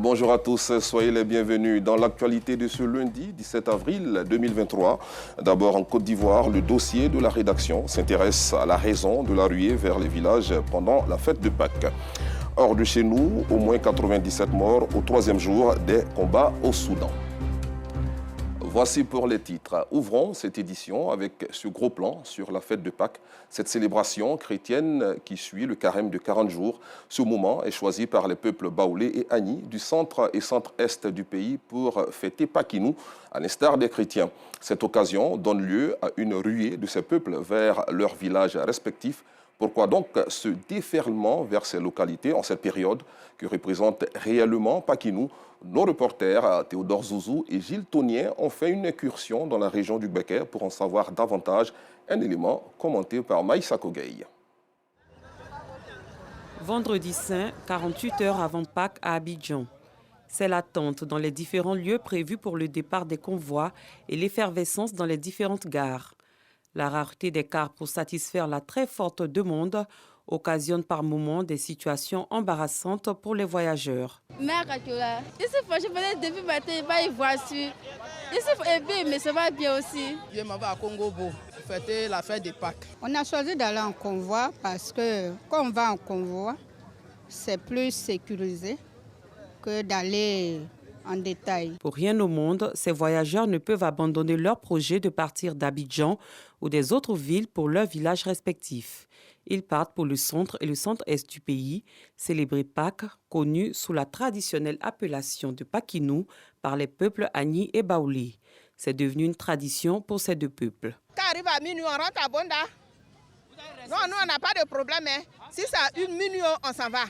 Bonjour à tous, soyez les bienvenus dans l'actualité de ce lundi 17 avril 2023. D'abord en Côte d'Ivoire, le dossier de la rédaction s'intéresse à la raison de la ruée vers les villages pendant la fête de Pâques. Hors de chez nous, au moins 97 morts au troisième jour des combats au Soudan. Voici pour les titres. Ouvrons cette édition avec ce gros plan sur la fête de Pâques. Cette célébration chrétienne qui suit le carême de 40 jours. Ce moment est choisi par les peuples baoulés et agnis du centre et centre-est du pays pour fêter Pakinou, à l'instar des chrétiens. Cette occasion donne lieu à une ruée de ces peuples vers leurs villages respectifs. Pourquoi donc ce déferlement vers ces localités en cette période que représente réellement Pakinou? Nos reporters Théodore Zouzou et Gilles Tonien ont fait une incursion dans la région du Becker pour en savoir davantage. Un élément commenté par Maïssa Kogueï. Vendredi Saint, 48 heures avant Pâques à Abidjan. C'est l'attente dans les différents lieux prévus pour le départ des convois et l'effervescence dans les différentes gares. La rareté des cars pour satisfaire la très forte demande occasionne par moments des situations embarrassantes pour les voyageurs. Ici, je venais depuis matin, il va y voiture. Ici, mais ça va bien aussi. Je m'en vais à Congo pour fêter la fête de Pâques. On a choisi d'aller en convoi parce que quand on va en convoi, c'est plus sécurisé que d'aller en détail. Pour rien au monde, ces voyageurs ne peuvent abandonner leur projet de partir d'Abidjan ou des autres villes pour leurs villages respectifs. Ils partent pour le centre et le centre-est du pays, célébrer Pâques, connu sous la traditionnelle appellation de Pakinou par les peuples Agnis et Baoulés. C'est devenu une tradition pour ces deux peuples. Quand arrive à minuit, on rentre à Bonda. Non, nous, on n'a pas de problème. Si ça a une minuit, on s'en va.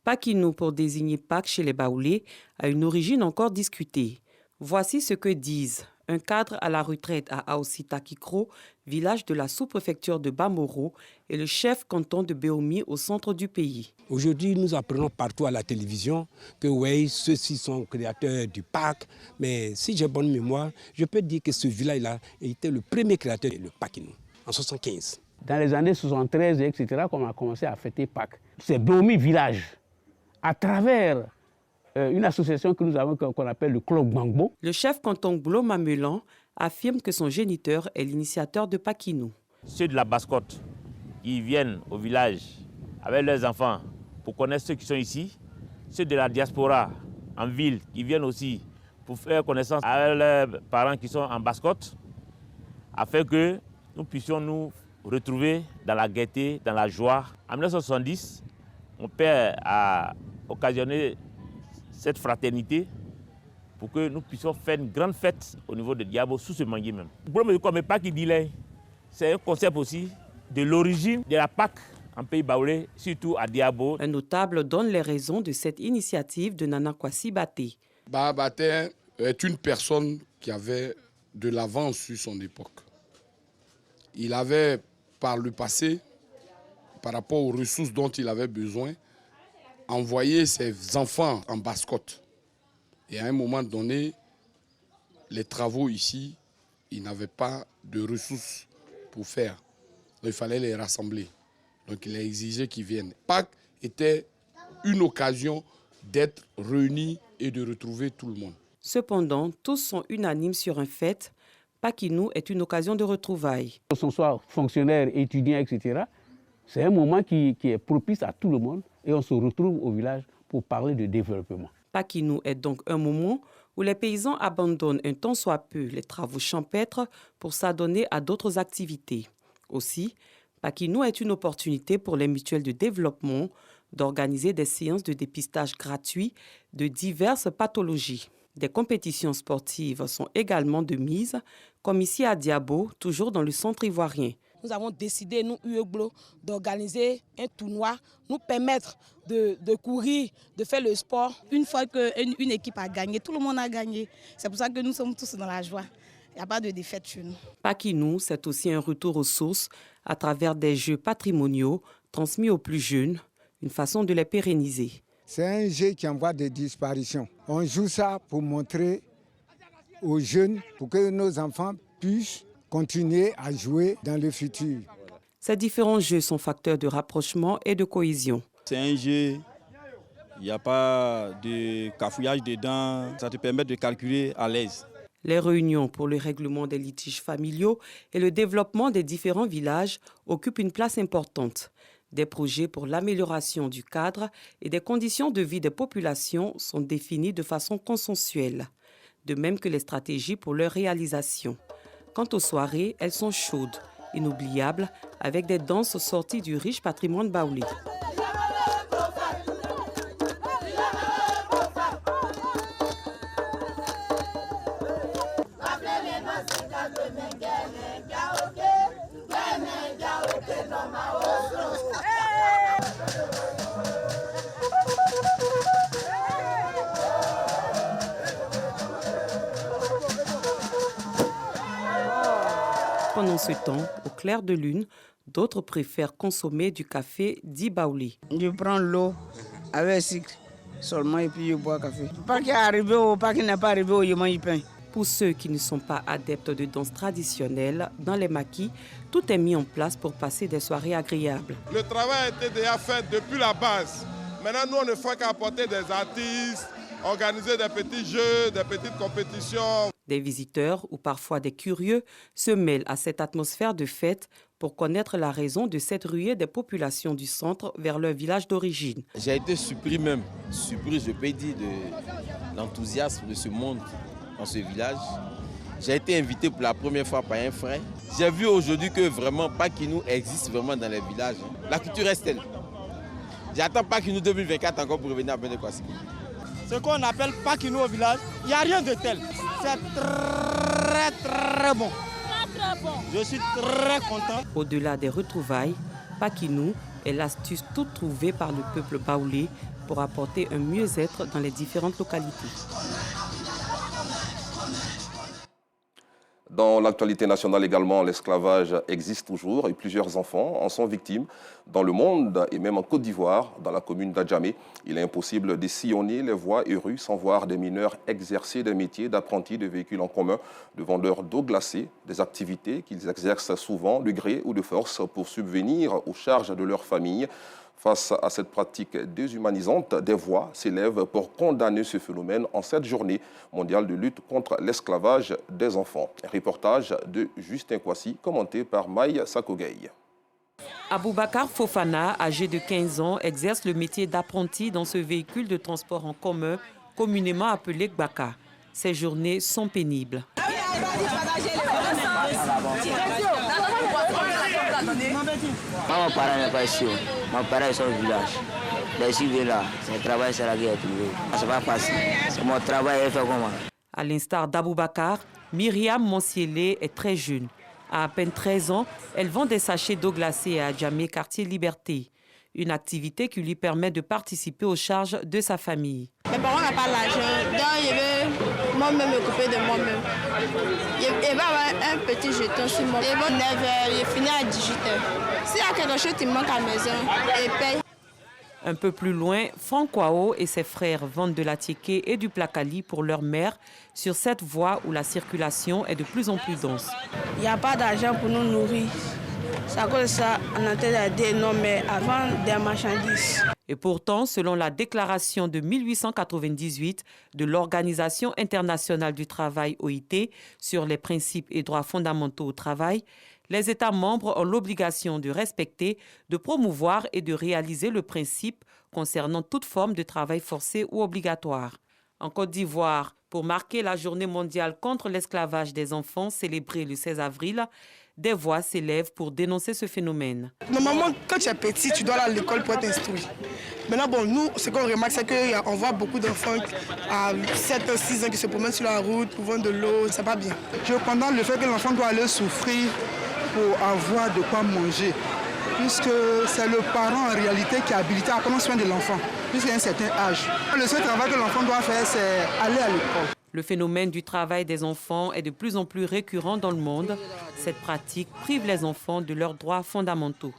Pakinou, pour désigner Pâques chez les Baoulés, a une origine encore discutée. Voici ce que disent un cadre à la retraite à Aosita-Kikro, village de la sous-préfecture de Bamoro, et le chef canton de Béomi au centre du pays. Aujourd'hui, nous apprenons partout à la télévision que oui, ceux-ci sont créateurs du Pâques. Mais si j'ai bonne mémoire, je peux dire que ce village-là était le premier créateur du Pakinou, en 1975. Dans les années 73, etc., qu'on a commencé à fêter Pâques. C'est Béomi village, à travers une association que nous avons qu'on appelle le Club Gbangbo. Le chef canton Glo Mamelan affirme que son géniteur est l'initiateur de Pakinou. Ceux de la Basse-Côte qui viennent au village avec leurs enfants pour connaître ceux qui sont ici, ceux de la diaspora en ville qui viennent aussi pour faire connaissance avec leurs parents qui sont en Basse-Côte, afin que nous puissions nous retrouver dans la gaieté, dans la joie. En 1970, mon père a occasionné cette fraternité pour que nous puissions faire une grande fête au niveau de Diabo sous ce manguier même. Comme Pâques qui dit, c'est un concept aussi de l'origine de la Pâques en pays baoulé, surtout à Diabo. Un notable donne les raisons de cette initiative de Nana Kwasi Baté. Baté est une personne qui avait de l'avance sur son époque. Il avait, par le passé, par rapport aux ressources dont il avait besoin, envoyer ses enfants en Basse-Côte. Et à un moment donné, les travaux ici, ils n'avaient pas de ressources pour faire. Donc il fallait les rassembler. Donc il a exigé qu'ils viennent. Pâques était une occasion d'être réunis et de retrouver tout le monde. Cependant, tous sont unanimes sur un fait. Pakinou est une occasion de retrouvailles. Que ce soit fonctionnaires, étudiants, etc., c'est un moment qui est propice à tout le monde et on se retrouve au village pour parler de développement. Pakinou est donc un moment où les paysans abandonnent un tant soit peu les travaux champêtres pour s'adonner à d'autres activités. Aussi, Pakinou est une opportunité pour les mutuelles de développement d'organiser des séances de dépistage gratuits de diverses pathologies. Des compétitions sportives sont également de mise, comme ici à Diabo, toujours dans le centre ivoirien. Nous avons décidé, nous, UEGLO, d'organiser un tournoi, nous permettre de courir, de faire le sport. Une fois qu'une équipe a gagné, tout le monde a gagné. C'est pour ça que nous sommes tous dans la joie. Il n'y a pas de défaite chez nous. Pakinou, c'est aussi un retour aux sources à travers des jeux patrimoniaux transmis aux plus jeunes, une façon de les pérenniser. C'est un jeu qui envoie des disparitions. On joue ça pour montrer aux jeunes, pour que nos enfants puissent continuer à jouer dans le futur. Ces différents jeux sont facteurs de rapprochement et de cohésion. C'est un jeu Il n'y a pas de cafouillage dedans, ça te permet de calculer à l'aise. Les réunions pour le règlement des litiges familiaux et le développement des différents villages occupent une place importante. Des projets pour l'amélioration du cadre et des conditions de vie des populations sont définis de façon consensuelle, de même que les stratégies pour leur réalisation. Quant aux soirées, elles sont chaudes, inoubliables, avec des danses sorties du riche patrimoine baoulé. Pendant ce temps, au clair de lune, d'autres préfèrent consommer du café dit baoulé. Je prends l'eau avec sucre seulement et puis je bois café. Pas qu'il est arrivé ou pas qu'il n'est pas arrivé, je mange pain. Pour ceux qui ne sont pas adeptes de danse traditionnelle, dans les maquis, tout est mis en place pour passer des soirées agréables. Le travail a été déjà fait depuis la base. Maintenant, nous, on ne fait qu'apporter des artistes, organiser des petits jeux, des petites compétitions. Des visiteurs ou parfois des curieux se mêlent à cette atmosphère de fête pour connaître la raison de cette ruée des populations du centre vers leur village d'origine. J'ai été surpris, je peux dire, de l'enthousiasme de ce monde dans ce village. J'ai été invité pour la première fois par un frère. J'ai vu aujourd'hui que vraiment Pakinou existe vraiment dans les villages. La culture reste telle. J'attends Pakinou 2024 encore pour revenir à Benekwasi. Ce qu'on appelle Pakinou au village, il n'y a rien de tel. C'est très bon. Je suis très content. Au-delà des retrouvailles, Pakinou est l'astuce toute trouvée par le peuple baoulé pour apporter un mieux-être dans les différentes localités. Dans l'actualité nationale également, l'esclavage existe toujours et plusieurs enfants en sont victimes. Dans le monde et même en Côte d'Ivoire, dans la commune d'Adjamé, il est impossible de sillonner les voies et rues sans voir des mineurs exercer des métiers d'apprentis de véhicules en commun, de vendeurs d'eau glacée, des activités qu'ils exercent souvent de gré ou de force pour subvenir aux charges de leur famille. Face à cette pratique déshumanisante, des voix s'élèvent pour condamner ce phénomène en cette journée mondiale de lutte contre l'esclavage des enfants. Un reportage de Justin Kwasi, commenté par Maï Sakogei. Aboubakar Fofana, âgé de 15 ans, exerce le métier d'apprenti dans ce véhicule de transport en commun, communément appelé Gbaka. Ces journées sont pénibles. Mon parent n'est pas ici. Mon parent est au village. Les là, c'est le travail, c'est la guerre trouvée. C'est pas facile. C'est mon travail, il fait comment? À l'instar d'Aboubakar, Myriam Monsielé est très jeune. À peine 13 ans, elle vend des sachets d'eau glacée à Adjamé, quartier Liberté. Une activité qui lui permet de participer aux charges de sa famille. Mes parents n'ont pas l'argent, donc je vais moi-même m'occuper de moi-même. Je vais avoir un petit jeton sur moi. Je vais 9h, je finis à 18h. S'il y a quelque chose qui manque à la maison, je paye. Un peu plus loin, Frankwao et ses frères vendent de la tiéké et du placali pour leur mère sur cette voie où la circulation est de plus en plus dense. Il n'y a pas d'argent pour nous nourrir. C'est à cause de ça qu'on a été dit non, mais avant des marchandises. Et pourtant, selon la déclaration de 1898 de l'Organisation internationale du travail OIT sur les principes et droits fondamentaux au travail, les États membres ont l'obligation de respecter, de promouvoir et de réaliser le principe concernant toute forme de travail forcé ou obligatoire. En Côte d'Ivoire, pour marquer la journée mondiale contre l'esclavage des enfants célébrée le 16 avril, des voix s'élèvent pour dénoncer ce phénomène. Normalement, quand tu es petit, tu dois aller à l'école pour être instruit. Maintenant, bon, nous, ce qu'on remarque, c'est qu'on voit beaucoup d'enfants à 7 ans, 6 ans qui se promènent sur la route pour vendre de l'eau. C'est pas bien. Je condamne le fait que l'enfant doit aller souffrir pour avoir de quoi manger, puisque c'est le parent en réalité qui est habilité à prendre soin de l'enfant, jusqu'à un certain âge. Le seul travail que l'enfant doit faire, c'est aller à l'école. Le phénomène du travail des enfants est de plus en plus récurrent dans le monde. Cette pratique prive les enfants de leurs droits fondamentaux.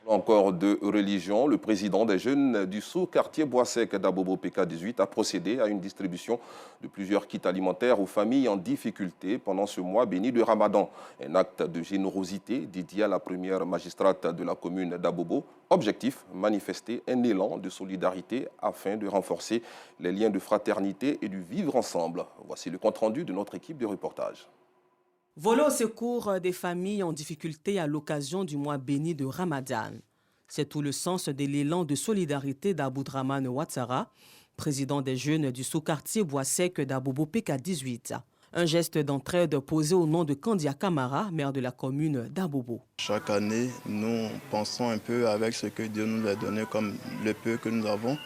Encore de religion, le président des jeunes du sous-quartier Bois-Sec d'Abobo PK18 a procédé à une distribution de plusieurs kits alimentaires aux familles en difficulté pendant ce mois béni de Ramadan. Un acte de générosité dédié à la première magistrate de la commune d'Abobo. Objectif, manifester un élan de solidarité afin de renforcer les liens de fraternité et du vivre ensemble. Voici le compte-rendu de notre équipe de reportage. Voler au secours des familles en difficulté à l'occasion du mois béni de Ramadan. C'est tout le sens de l'élan de solidarité d'Aboudraman Ouattara, président des jeunes du sous-quartier Bois-Sec d'Abobo PK18. Un geste d'entraide posé au nom de Kandia Kamara, maire de la commune d'Abobo. Chaque année, nous pensons un peu avec ce que Dieu nous a donné comme le peu que nous avons,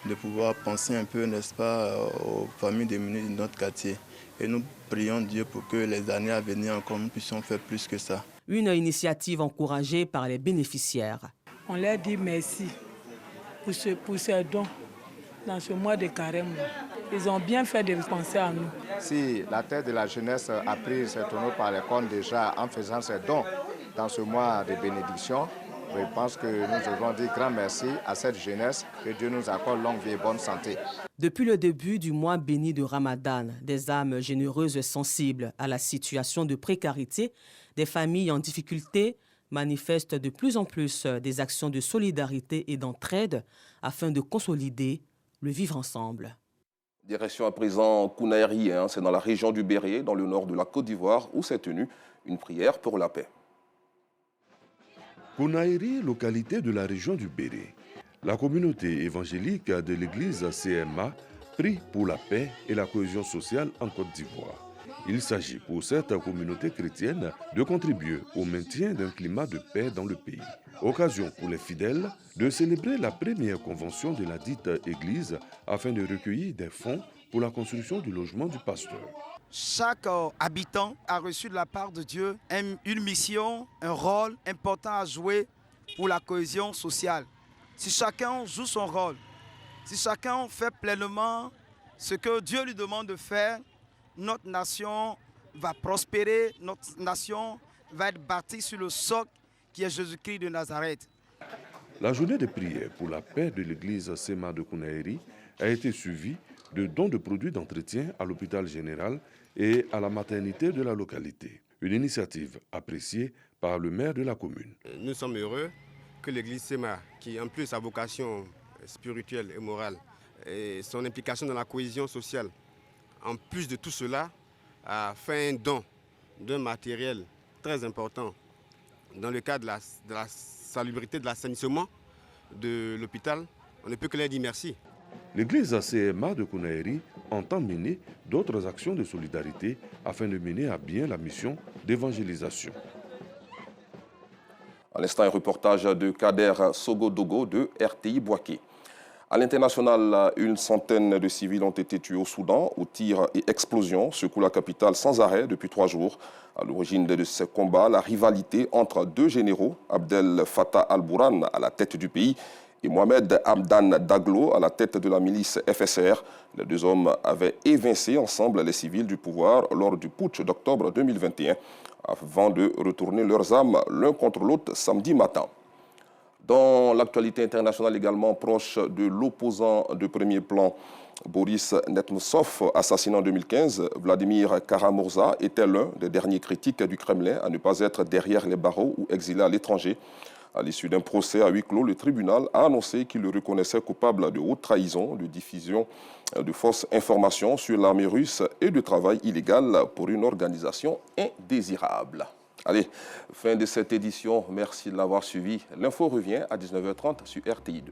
de pouvoir penser un peu, n'est-ce pas, aux familles démunies de notre quartier. Et nous prions Dieu pour que les années à venir encore nous puissions faire plus que ça. Une initiative encouragée par les bénéficiaires. On leur dit merci pour ces dons dans ce mois de carême. Ils ont bien fait de penser à nous. Si la tête de la jeunesse a pris ce tonneau par les cornes déjà en faisant ses dons dans ce mois de bénédiction, je pense que nous devons dire grand merci à cette jeunesse, que Dieu nous accorde longue vie et bonne santé. Depuis le début du mois béni de Ramadan, des âmes généreuses sensibles à la situation de précarité des familles en difficulté manifestent de plus en plus des actions de solidarité et d'entraide afin de consolider le vivre ensemble. Direction à présent Kounaïri, c'est dans la région du Béret, dans le nord de la Côte d'Ivoire, où s'est tenue une prière pour la paix. Kounaïri, localité de la région du Béret. La communauté évangélique de l'église CMA prie pour la paix et la cohésion sociale en Côte d'Ivoire. Il s'agit pour cette communauté chrétienne de contribuer au maintien d'un climat de paix dans le pays. Occasion pour les fidèles de célébrer la première convention de la dite église afin de recueillir des fonds pour la construction du logement du pasteur. Chaque habitant a reçu de la part de Dieu une mission, un rôle important à jouer pour la cohésion sociale. Si chacun joue son rôle, si chacun fait pleinement ce que Dieu lui demande de faire, notre nation va prospérer, notre nation va être bâtie sur le socle qui est Jésus-Christ de Nazareth. La journée de prière pour la paix de l'église CMA de Kounaïri a été suivie de dons de produits d'entretien à l'hôpital général et à la maternité de la localité. Une initiative appréciée par le maire de la commune. Nous sommes heureux que l'église CMA, qui en plus a vocation spirituelle et morale, et son implication dans la cohésion sociale, en plus de tout cela, a fait un don d'un matériel très important dans le cadre de la salubrité de l'assainissement de l'hôpital. On ne peut que leur dire merci. L'église CMA de Kounaïri entend mener d'autres actions de solidarité afin de mener à bien la mission d'évangélisation. À l'instant, un reportage de Kader Sogodogo de RTI Boaké. À l'international, une centaine de civils ont été tués au Soudan où tirs et explosions secouent la capitale sans arrêt depuis 3 jours. À l'origine de ces combats, la rivalité entre 2 généraux, Abdel Fattah al-Burhan à la tête du pays et Mohamed Hamdan Daglo à la tête de la milice FSR. Les 2 hommes avaient évincé ensemble les civils du pouvoir lors du putsch d'octobre 2021 avant de retourner leurs armes l'un contre l'autre samedi matin. Dans l'actualité internationale également, proche de l'opposant de premier plan Boris Nemtsov, assassiné en 2015, Vladimir Kara-Murza était l'un des derniers critiques du Kremlin à ne pas être derrière les barreaux ou exilé à l'étranger. À l'issue d'un procès à huis clos, le tribunal a annoncé qu'il le reconnaissait coupable de haute trahison, de diffusion de fausses informations sur l'armée russe et de travail illégal pour une organisation indésirable. Allez, fin de cette édition. Merci de l'avoir suivi. L'info revient à 19h30 sur RTI2.